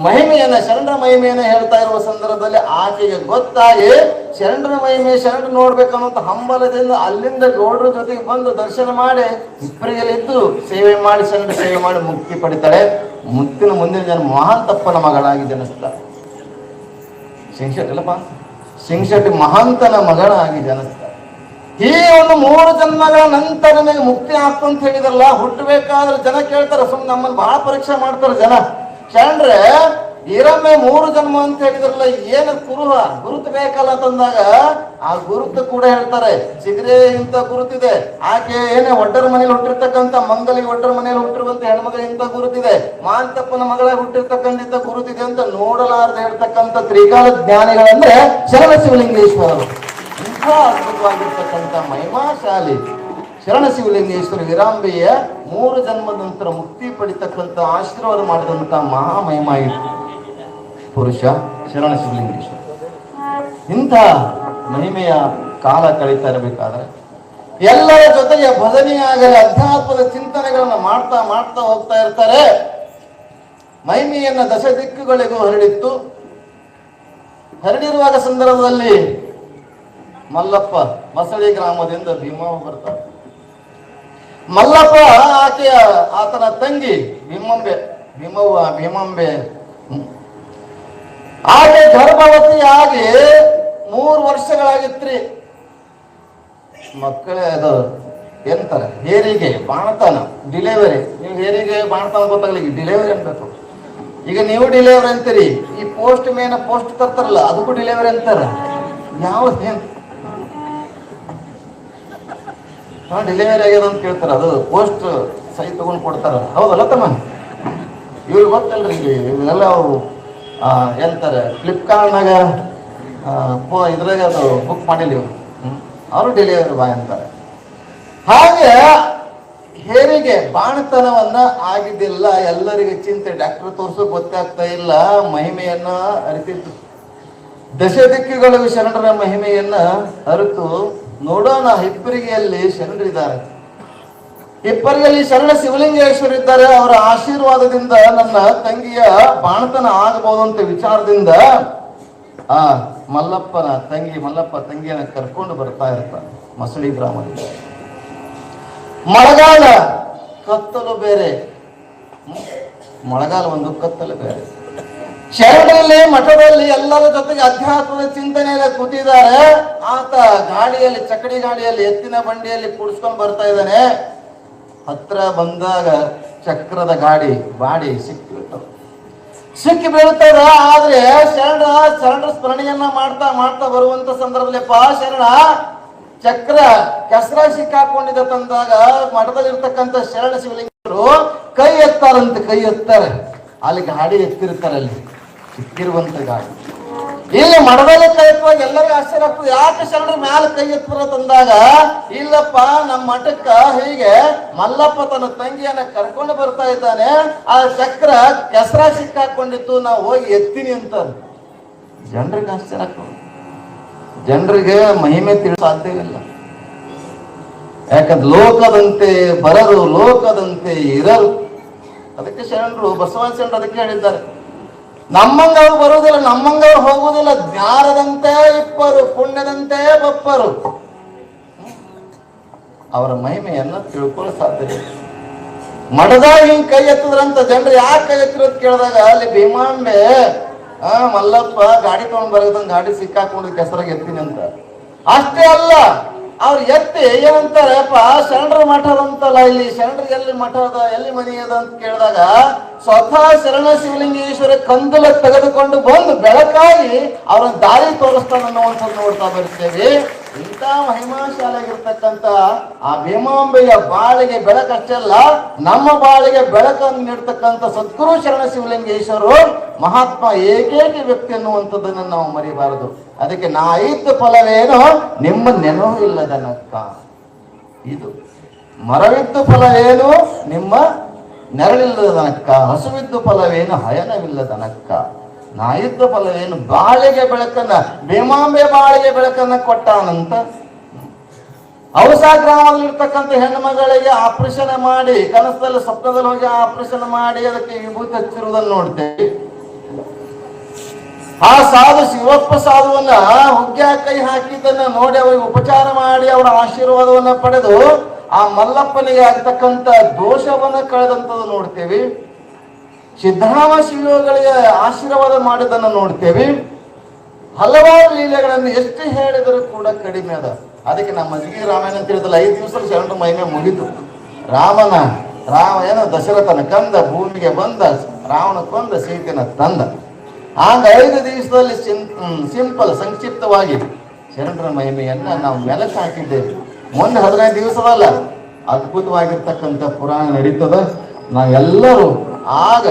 ಮಹಿಮೆಯನ್ನ, ಶರಣರ ಮಹಿಮೆಯನ್ನ ಹೇಳ್ತಾ ಇರುವ ಸಂದರ್ಭದಲ್ಲಿ ಆಕೆಗೆ ಗೊತ್ತಾಗಿ ಶರಣರ ಮಹಿಮೆ, ಶರಣರು ನೋಡ್ಬೇಕನ್ನೋಂತ ಹಂಬಲದಿಂದ ಅಲ್ಲಿಂದ ಗೌಡ್ರ ಜೊತೆಗೆ ಬಂದು ದರ್ಶನ ಮಾಡಿ ಇಬ್ಬರಿಗೆಲ್ಲಿದ್ದು ಸೇವೆ ಮಾಡಿ, ಶರಣ ಸೇವೆ ಮಾಡಿ ಮುಕ್ತಿ ಪಡಿತಾಳೆ. ಮುತ್ತಿನ ಮುಂದಿನ ಜನ ಮಹಾಂತಪ್ಪನ ಮಗಳಾಗಿ ಜನಿಸ್ತಾಳೆ. ಶಿಂಗಶೆಟ್ಟಿ ಮಹಾಂತನ ಮಗಳಾಗಿ ಜನಿಸ್ತಾರೆ. ಈ ಒಂದು 3 ಜನ್ಮಗಳ ನಂತರ ನನಗೆ ಮುಕ್ತಿ ಆಗ್ತು ಅಂತ ಹೇಳಿದ್ರಲ್ಲ, ಹುಟ್ಟಬೇಕಾದ್ರೆ ಜನ ಕೇಳ್ತಾರೆ, ಸುಮ್ಮನೆ ನಮ್ಮನ್ನು ಬಹಳ ಪರೀಕ್ಷೆ ಮಾಡ್ತಾರೆ ಜನ. ಶರಣರೇ ಇರಮ್ಮೆ 3 ಜನ್ಮ ಅಂತ ಹೇಳಿದ್ರಲ್ಲ, ಏನು ಗುರುತು ಬೇಕಲ್ಲ ಅಂತಂದಾಗ ಆ ಗುರುತು ಕೂಡ ಹೇಳ್ತಾರೆ. ಚಿಗರೆ ಇಂಥ ಗುರುತಿದೆ, ಆಕೆ ಏನೇ ಒಡ್ಡರ ಮನೇಲಿ ಹುಟ್ಟಿರ್ತಕ್ಕಂಥ ಮಂಗಲಿಗೆ ಒಡ್ಡರ ಮನೇಲಿ ಹುಟ್ಟಿರುವಂತ ಹೆಣ್ಮಗಳ ಇಂಥ ಗುರುತಿದೆ, ಮಾಂತಪ್ಪನ ಮಗಳಾಗಿ ಹುಟ್ಟಿರ್ತಕ್ಕಂಥ ಗುರುತಿದೆ ಅಂತ ನೋಡಲಾರದೆ ಹೇಳ್ತಕ್ಕಂಥ ತ್ರಿಕಾಲ ಜ್ಞಾನಿಗಳಂದ್ರೆ ಶರಣ ಶಿವಲಿಂಗೇಶ್ವರರು. ಇಂಥ ಅದ್ಭುತವಾಗಿರ್ತಕ್ಕಂಥ ಮಹಿಮಾಶಾಲಿ ಶರಣ ಶಿವಲಿಂಗೇಶ್ವರ ವೀರಾಂಬೆಯ 3 ಜನ್ಮದ ನಂತರ ಮುಕ್ತಿ ಪಡಿತಕ್ಕಂಥ ಆಶೀರ್ವಾದ ಮಾಡಿದಂಥ ಮಹಾಮಹಿಮ ಪುರುಷ ಶರಣ ಶಿವಲಿಂಗೇಶ್ವರ. ಇಂಥ ಮಹಿಮೆಯ ಕಾಲ ಕಳೀತಾ ಇರಬೇಕಾದ್ರೆ ಎಲ್ಲರ ಜೊತೆಗೆ ಭಜನೆಯಾಗಲಿ ಅಧ್ಯಾತ್ಮದ ಚಿಂತನೆಗಳನ್ನ ಮಾಡ್ತಾ ಮಾಡ್ತಾ ಹೋಗ್ತಾ ಇರ್ತಾರೆ. ಮಹಿಮೆಯನ್ನ ದಶ ದಿಕ್ಕುಗಳಿಗೂ ಹರಡಿತ್ತು. ಹರಡಿರುವಾಗ ಸಂದರ್ಭದಲ್ಲಿ ಮಲ್ಲಪ್ಪ ಮಸಳಿ ಗ್ರಾಮದಿಂದ ಭೀಮವ್ವ ಬರ್ತಾರೆ. ಮಲ್ಲಪ್ಪ ಆತನ ತಂಗಿ ಭೀಮಂಬೆ ಆಕೆ ಗರ್ಭವತಿ ಆಗಿ 3 ವರ್ಷಗಳಾಗಿತ್ರಿ. ಮಕ್ಕಳೇ ಅದು ಎಂತಾರೆ ಹೇರಿಗೆ ಬಾಣತನ, ಡಿಲಿವರಿ. ನೀವು ಹೇರಿಗೆ ಬಾಣತನ ಗೊತ್ತಾಗಲಿ, ಈಗ ಡಿಲಿವರಿ ಅನ್ಬೇಕು. ಈಗ ನೀವು ಡಿಲಿವರಿ ಅಂತೀರಿ, ಈ ಪೋಸ್ಟ್ ಮೇನ ಪೋಸ್ಟ್ ತರ್ತಾರಲ್ಲ ಅದಕ್ಕೂ ಡಿಲಿವರಿ ಅಂತಾರ. ಯಾವ್ದೇನು ಡೆಲಿವರಿ ಆಗ್ಯದ ಅಂತ ಕೇಳ್ತಾರ, ಅದು ಪೋಸ್ಟ್ ಸಹಿ ತಗೊಂಡು ಕೊಡ್ತಾರ. ಹೌದಲ್ಲ ತಮ್ಮ? ಇವ್ರಿಗೆ ಗೊತ್ತಲ್ರಿ, ಇವೆಲ್ಲ ಎಂತಾರೆ ಫ್ಲಿಪ್ಕಾರ್ಟ್ನಾಗ ಇದ್ರಾಗ ಅದು ಬುಕ್ ಮಾಡಿಲ್ಲ ಇವ್ರು, ಅವರು ಡೆಲಿವರಿ ಬಾಯ್ ಅಂತಾರೆ. ಹಾಗೆ ಹೇರಿಗೆ ಬಾಣತನವನ್ನ ಆಗಿದ್ದಿಲ್ಲ. ಎಲ್ಲರಿಗೆ ಚಿಂತೆ, ಡಾಕ್ಟರ್ ತೋರ್ಸೋಕ್ ಗೊತ್ತಾಗ್ತಾ ಇಲ್ಲ. ಮಹಿಮೆಯನ್ನ ಅರಿತಿತ್ತು. ದಶ ದಿಕ್ಕುಗಳಿಗೂ ಶರಣರ ಮಹಿಮೆಯನ್ನ ಅರಿತು ನೋಡೋಣ. ಹಿಪ್ಪರಿಗೆಯಲ್ಲಿ ಶರಣರಿದ್ದಾರೆ. ಹಿಪ್ಪರಿಗೆಯಲ್ಲಿ ಶರಣ ಶಿವಲಿಂಗೇಶ್ವರ ಇದ್ದಾರೆ. ಅವರ ಆಶೀರ್ವಾದದಿಂದ ನನ್ನ ತಂಗಿಯ ಬಾಣತನ ಆಗಬಹುದು ಅಂತ ವಿಚಾರದಿಂದ ಮಲ್ಲಪ್ಪ ತಂಗಿಯನ್ನ ಕರ್ಕೊಂಡು ಬರ್ತಾ ಇರ್ತಾರೆ ಮಸಳಿ ಗ್ರಾಮದಿಂದ. ಮಳೆಗಾಲ ಕತ್ತಲು ಬೇರೆ, ಮಳೆಗಾಲ ಒಂದು ಕತ್ತಲು ಬೇರೆ. ಶರಣರಲ್ಲಿ ಮಠದಲ್ಲಿ ಎಲ್ಲರ ಜೊತೆಗೆ ಅಧ್ಯಾತ್ಮದ ಚಿಂತನೆಯಲ್ಲಿ ಕೂತಿದ್ದಾರೆ. ಆತ ಗಾಡಿಯಲ್ಲಿ, ಚಕಡಿ ಗಾಡಿಯಲ್ಲಿ, ಎತ್ತಿನ ಬಂಡಿಯಲ್ಲಿ ಕೂಡಿಸ್ಕೊಂಡು ಬರ್ತಾ ಇದ್ದಾನೆ. ಹತ್ರ ಬಂದಾಗ ಚಕ್ರದ ಗಾಡಿ ಬಾಡಿ ಸಿಕ್ಕಿ ಬೀಳ್ತದ. ಆದ್ರೆ ಶರಣ ಸ್ಮರಣೆಯನ್ನ ಮಾಡ್ತಾ ಮಾಡ್ತಾ ಬರುವಂತ ಸಂದರ್ಭದಲ್ಲಿ ಶರಣ ಚಕ್ರ ಕೆಸರ ಸಿಕ್ಕಾಕೊಂಡಿದ್ದ ತಂದಾಗ ಮಠದಲ್ಲಿರ್ತಕ್ಕಂಥ ಶರಣ ಶಿವಲಿಂಗರು ಕೈ ಎತ್ತಾರೆ. ಅಲ್ಲಿ ಗಾಡಿ ಎತ್ತಿರ್ತಾರೆ, ಅಲ್ಲಿ ಸಿಕ್ಕಿರುವಂತ ಗಾಡಿ. ಇಲ್ಲಿ ಮಠದಲ್ಲಿ ಕೈ ಎತ್ತುವಾಗ ಎಲ್ಲರಿಗೂ ಆಶ್ಚರ್ಯ ಆಗ್ತದೆ, ಯಾಕೆ ಶರಣರ ಮ್ಯಾಲ ಕೈ ಎತ್ತರ ತಂದಾಗ, ಇಲ್ಲಪ್ಪ ನಮ್ಮ ಮಠಕ್ಕ ಹೀಗೆ ಮಲ್ಲಪ್ಪ ತನ್ನ ತಂಗಿಯನ್ನ ಕರ್ಕೊಂಡು ಬರ್ತಾ ಇದ್ದಾನೆ, ಆ ಚಕ್ರ ಕೆಸರ ಸಿಕ್ಕಾಕೊಂಡಿತ್ತು, ನಾವು ಹೋಗಿ ಎತ್ತೀನಿ ಅಂತ. ಜನರಿಗೆ ಆಶ್ಚರ್ಯ ಆಗ್ತದೆ, ಜನರಿಗೆ ಮಹಿಮೆ ತಿಳಿಸ ಸಾಧ್ಯವಿಲ್ಲ. ಯಾಕಂದ್ರೆ ಲೋಕದಂತೆ ಬರರು, ಲೋಕದಂತೆ ಇರರು. ಅದಕ್ಕೆ ಶರಣರು, ಬಸವಣ್ಣ ಶರಣರು ಅದಕ್ಕೆ ಹೇಳಿದ್ದಾರೆ, ನಮ್ಮಂಗವ್ರು ಬರುವುದಿಲ್ಲ, ನಮ್ಮಂಗವ್ರು ಹೋಗುವುದಿಲ್ಲ, ಜ್ಞಾನದಂತೆ ಇಪ್ಪರು, ಪುಣ್ಯದಂತೆ ಬಪ್ಪರು. ಅವರ ಮಹಿಮೆಯನ್ನ ತಿಳ್ಕೊಳ್ಳೋ ಸಾಧ್ಯ. ಮಠದಾಗ ಹಿಂಗ್ ಕೈ ಎತ್ತದ್ರಂತ ಜನರು ಯಾಕೆ ಕೈ ಎತ್ತಿರೋದು ಕೇಳಿದಾಗ, ಅಲ್ಲಿ ಭೀಮಾಂಬೆ ಮಲ್ಲಪ್ಪ ಗಾಡಿ ತಗೊಂಡ್ ಬರೋದಂಗ ಗಾಡಿ ಸಿಕ್ಕಾಕೊಂಡು ಕೆಸರಾಗ ಎತ್ತೀನಿ ಅಂತ. ಅಷ್ಟೇ ಅಲ್ಲ, ಅವ್ರು ಎತ್ತಿ ಏನಂತಾರೆ, ಶರಣರ ಮಠ ಅಂತಲ್ಲ, ಇಲ್ಲಿ ಶರಣರಿಗೆ ಎಲ್ಲಿ ಮಠ ಅದ, ಎಲ್ಲಿ ಮನಿ ಅದ ಅಂತ ಕೇಳಿದಾಗ ಸ್ವತಃ ಶರಣ ಶಿವಲಿಂಗೇಶ್ವರ ಕಂದಲ ತೆಗೆದುಕೊಂಡು ಬಂದು ಬೆಳಕಾಗಿ ಅವರನ್ನ ದಾರಿ ತೋರಿಸ್ತಾನ ಅನ್ನುವಂಥದ್ದು ನೋಡ್ತಾ ಬರ್ತೇವೆ. ಇಂಥ ಮಹಿಮಾಶಾಲೆಯಾಗಿರ್ತಕ್ಕಂಥ ಆ ಭೀಮಾಂಬೆಯ ಬಾಳಿಗೆ ಬೆಳಕಷ್ಟೇ ಅಲ್ಲ, ನಮ್ಮ ಬಾಳಿಗೆ ಬೆಳಕನ್ನು ನೀಡ್ತಕ್ಕಂಥ ಸದ್ಗುರು ಶರಣ ಶಿವಲಿಂಗೇಶ್ವರರು ಮಹಾತ್ಮ ಏಕೈಕ ವ್ಯಕ್ತಿ ಅನ್ನುವಂಥದ್ದನ್ನು ನಾವು ಮರಿಬಾರದು. ಅದಕ್ಕೆ ನಾ ಇದ್ದ ಫಲವೇನು ನಿಮ್ಮ ನೆನಹು ಇಲ್ಲದನಕ್ಕ. ಇದು ಮರವಿದ್ದು ಫಲವೇನು ನಿಮ್ಮ ನೆರಳಿಲ್ಲದನಕ್ಕ, ಹಸುವಿದ್ದು ಫಲವೇನು ಹಯನವಿಲ್ಲದನಕ್ಕ. ನಾ ಇದ್ದ ಫಲವೇನು ಬಾಳಿಗೆ ಬೆಳಕನ್ನ, ಭೀಮಾಂಬೆ ಬಾಳಿಗೆ ಬೆಳಕನ್ನ ಕೊಟ್ಟಾನಂತ. ಔಸಾ ಗ್ರಾಮದಲ್ಲಿರ್ತಕ್ಕಂಥ ಹೆಣ್ಣು ಮಗಳಿಗೆ ಆಪರೇಷನ್ ಮಾಡಿ, ಕನಸದಲ್ಲಿ ಸ್ವಪ್ನದಲ್ಲಿ ಹೋಗಿ ಆಪರೇಷನ್ ಮಾಡಿ ಅದಕ್ಕೆ ವಿಭೂತಿ ಹಚ್ಚಿರುವುದನ್ನು ನೋಡ್ತೇವೆ. ಆ ಸಾಧು ಶಿವಪ್ಪ ಸಾಧುವನ್ನ ಹುಗ್ಗ ಕೈ ಹಾಕಿದ್ದನ್ನ ನೋಡಿ ಅವರಿಗೆ ಉಪಚಾರ ಮಾಡಿ ಅವರ ಆಶೀರ್ವಾದವನ್ನ ಪಡೆದು ಆ ಮಲ್ಲಪ್ಪನಿಗೆ ಆಗ್ತಕ್ಕಂಥ ದೋಷವನ್ನ ಕಳೆದಂಥದ್ದು ನೋಡ್ತೇವೆ. ಸಿದ್ಧಾಮ ಶಿವಗಳಿಗೆ ಆಶೀರ್ವಾದ ಮಾಡಿದ್ದನ್ನು ನೋಡ್ತೇವೆ. ಹಲವಾರು ಲೀಲೆಗಳನ್ನು ಎಷ್ಟು ಹೇಳಿದರೂ ಕೂಡ ಕಡಿಮೆ ಅದ. ಅದಕ್ಕೆ ನಮ್ಮ ಮಜ್ಜಿಗೆ ರಾಮಾಯಣ ಅಂತ ಹೇಳಿದಲ್ಲ, 5 ದಿವಸ ಶರಣರ ಮಹಿಮೆ ಮುಗಿದು. ರಾಮ ಏನೋ ದಶರಥನ ಕಂದ, ಭೂಮಿಗೆ ಬಂದ, ರಾವಣ ಕೊಂದ, ಸೀತೆನ ತಂದ. ಆಗ 5 ದಿವಸದಲ್ಲಿ ಸಿಂಪಲ್ ಸಂಕ್ಷಿಪ್ತವಾಗಿ ಶರಣರ ಮಹಿಮೆಯನ್ನ ನಾವು ಮೆಲಕ್ ಹಾಕಿದ್ದೇವೆ. ಮುಂದೆ 15 ದಿವಸದಲ್ಲ, ಅದ್ಭುತವಾಗಿರ್ತಕ್ಕಂಥ ಪುರಾಣ ನಡೀತದ. ನಾವೆಲ್ಲರೂ ಆಗ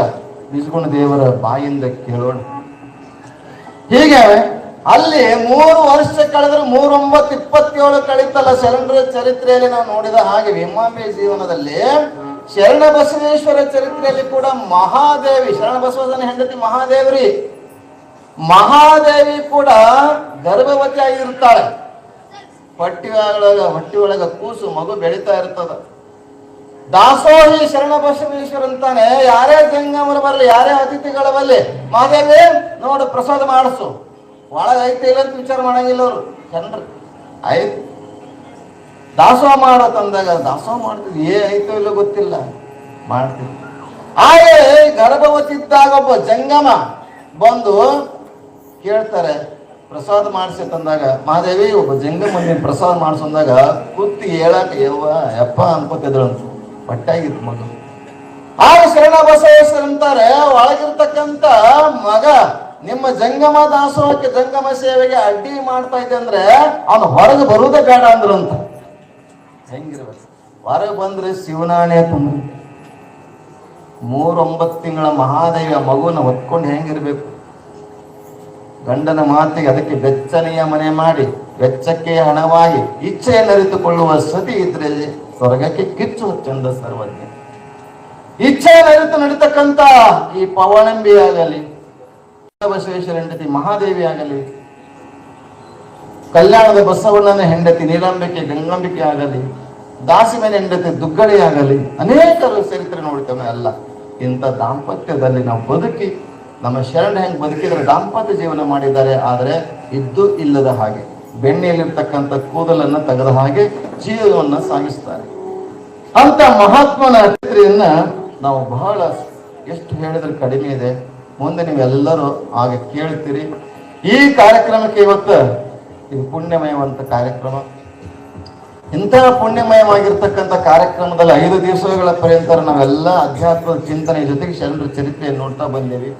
ನಿಜಗುಣ ದೇವರ ಬಾಯಿಂದ ಕೇಳೋಣ. ಹೀಗೆ ಅಲ್ಲಿ 3 ವರ್ಷ ಕಳೆದ್ರೆ 3-9-27 ಕಳೀತಲ್ಲ ಶರಣರ ಚರಿತ್ರೆಯಲ್ಲಿ ನಾವು ನೋಡಿದ ಹಾಗೆ ಭೀಮಾಂಬೆ ಜೀವನದಲ್ಲಿ ಶರಣ ಬಸವೇಶ್ವರ ಚರಿತ್ರೆಯಲ್ಲಿ ಕೂಡ ಮಹಾದೇವಿ, ಶರಣ ಬಸವನ ಹೆಂಡತಿ ಮಹಾದೇವಿ ಕೂಡ ಗರ್ಭವತಿ ಆಗಿರ್ತಾಳೆ. ಹೊಟ್ಟಿ ಒಳಗ ಕೂಸು ಮಗು ಬೆಳೀತಾ ಇರ್ತದ. ದಾಸೋಹಿ ಶರಣ ಬಸವೇಶ್ವರ ಅಂತಾನೆ, ಯಾರೇ ಜಂಗಮರು ಬರಲಿ, ಯಾರೇ ಅತಿಥಿಗಳ ಬರಲಿ, ಮಹಾದೇವಿ ನೋಡು ಪ್ರಸಾದ ಮಾಡಿಸು, ಒಳಗ ಐತೆ ಇಲ್ಲ ಅಂತ ವಿಚಾರ ಮಾಡಂಗಿಲ್ಲ ಅವರು ಜನರು. ಆಯ್ತು ದಾಸೋಹ ಮಾಡೋ ತಂದಾಗ ದಾಸೋಹ ಮಾಡ್ತಿದ್ವಿ, ಐತೋ ಇಲ್ಲ ಗೊತ್ತಿಲ್ಲ, ಮಾಡ್ತೀವಿ. ಹಾಗೆ ಗರ್ಭವತಿ ಇದ್ದಾಗ ಒಬ್ಬ ಜಂಗಮ ಬಂದು ಕೇಳ್ತಾರೆ, ಪ್ರಸಾದ ಮಾಡಿಸಿ ತಂದಾಗ ಮಹಾದೇವಿ ಒಬ್ಬ ಜಂಗಮನಿ ಪ್ರಸಾದ ಮಾಡಿಸಂದಾಗ ಕುತ್ತಿ ಹೇಳಕ್ ಯಪ್ಪ ಅನ್ಕೋತಿದ್ರಂತ, ಹೊಟ್ಟಾಗಿತ್ತು ಮಗ. ಆಗ ಶರಣ ಬಸವೇಶ್ವರ ಅಂತಾರೆ, ಒಳಗಿರ್ತಕ್ಕಂಥ ಮಗ ನಿಮ್ಮ ಜಂಗಮ ದಾಸೋಹಕ್ಕೆ, ಜಂಗಮ ಸೇವೆಗೆ ಅಡ್ಡಿ ಮಾಡ್ತಾ ಇದೆ ಅಂದ್ರೆ ಅವನು ಹೊರಗೆ ಬರುವುದೇ ಬೇಡ ಅಂದ್ರಂತ. ಹೆಂಗಿರ್ಬೇಕು, ಹೊರಗೆ ಬಂದ್ರೆ ಶಿವನಾಣೆ ತುಂಬ 3-9 ತಿಂಗಳ ಮಹಾದೇವಿಯ ಮಗುನ ಹೊತ್ಕೊಂಡು ಹೆಂಗಿರ್ಬೇಕು. ಗಂಡನ ಮಾತಿಗೆ ಅದಕ್ಕೆ ಬೆಚ್ಚನೆಯ ಮನೆ ಮಾಡಿ ವೆಚ್ಚಕ್ಕೆ ಹಣವಾಗಿ ಇಚ್ಛೆಯನ್ನು ಅರಿತುಕೊಳ್ಳುವ ಸತಿ ಇದ್ರೆ ಸ್ವರ್ಗಕ್ಕೆ ಕಿಚ್ಚು ಚಂದ ಸರ್ವಜ್ಞ. ಇಚ್ಛೆಯನ್ನು ಅರಿತು ನಡೀತಕ್ಕಂಥ ಈ ಪವಣಂಬಿ ಆಗಲಿ, ಬಸವೇಶ್ವರ ಹೆಂಡತಿ ಮಹಾದೇವಿ ಆಗಲಿ, ಕಲ್ಯಾಣದ ಬಸವಣ್ಣನ ಹೆಂಡತಿ ನೀಲಾಂಬಿಕೆ ಗಂಗಾಂಬಿಕೆ ಆಗಲಿ, ದಾಸಿಮನ ಹೆಂಡತಿ ದುಗ್ಗಳಿ ಆಗಲಿ, ಅನೇಕರು ಚರಿತ್ರೆ ನೋಡ್ತೇವೆ. ಅಲ್ಲ, ಇಂಥ ದಾಂಪತ್ಯದಲ್ಲಿ ನಾವು ಬದುಕಿ ನಮ್ಮ ಶರಣ ಹೆಂಗ್ ಬದುಕಿದ್ರೆ ದಾಂಪತ್ಯ ಜೀವನ ಮಾಡಿದ್ದಾರೆ. ಆದರೆ ಇದ್ದು ಇಲ್ಲದ ಹಾಗೆ ಬೆಣ್ಣೆಯಲ್ಲಿರ್ತಕ್ಕಂಥ ಕೂದಲನ್ನ ತೆಗೆದ ಹಾಗೆ ಜೀವನವನ್ನ ಸಾಗಿಸ್ತಾರೆ. ಅಂತ ಮಹಾತ್ಮನ ಚರಿತ್ರೆಯನ್ನ ನಾವು ಬಹಳ ಎಷ್ಟು ಹೇಳಿದ್ರೆ ಕಡಿಮೆ ಇದೆ. ಮುಂದೆ ನೀವೆಲ್ಲರೂ ಹಾಗೆ ಕೇಳ್ತೀರಿ. ಈ ಕಾರ್ಯಕ್ರಮಕ್ಕೆ ಇವತ್ತು ಇದು ಪುಣ್ಯಮಯವಂತ ಕಾರ್ಯಕ್ರಮ. ಇಂತಹ ಪುಣ್ಯಮಯವಾಗಿರ್ತಕ್ಕಂಥ ಕಾರ್ಯಕ್ರಮದಲ್ಲಿ 5 ದಿವಸಗಳ ಪರ್ಯಂತ ನಾವೆಲ್ಲ ಅಧ್ಯಾತ್ಮದ ಚಿಂತನೆ ಜೊತೆಗೆ ಶರಣರ ಚರಿತ್ರೆಯನ್ನು ನೋಡ್ತಾ ಬಂದೇವಿ.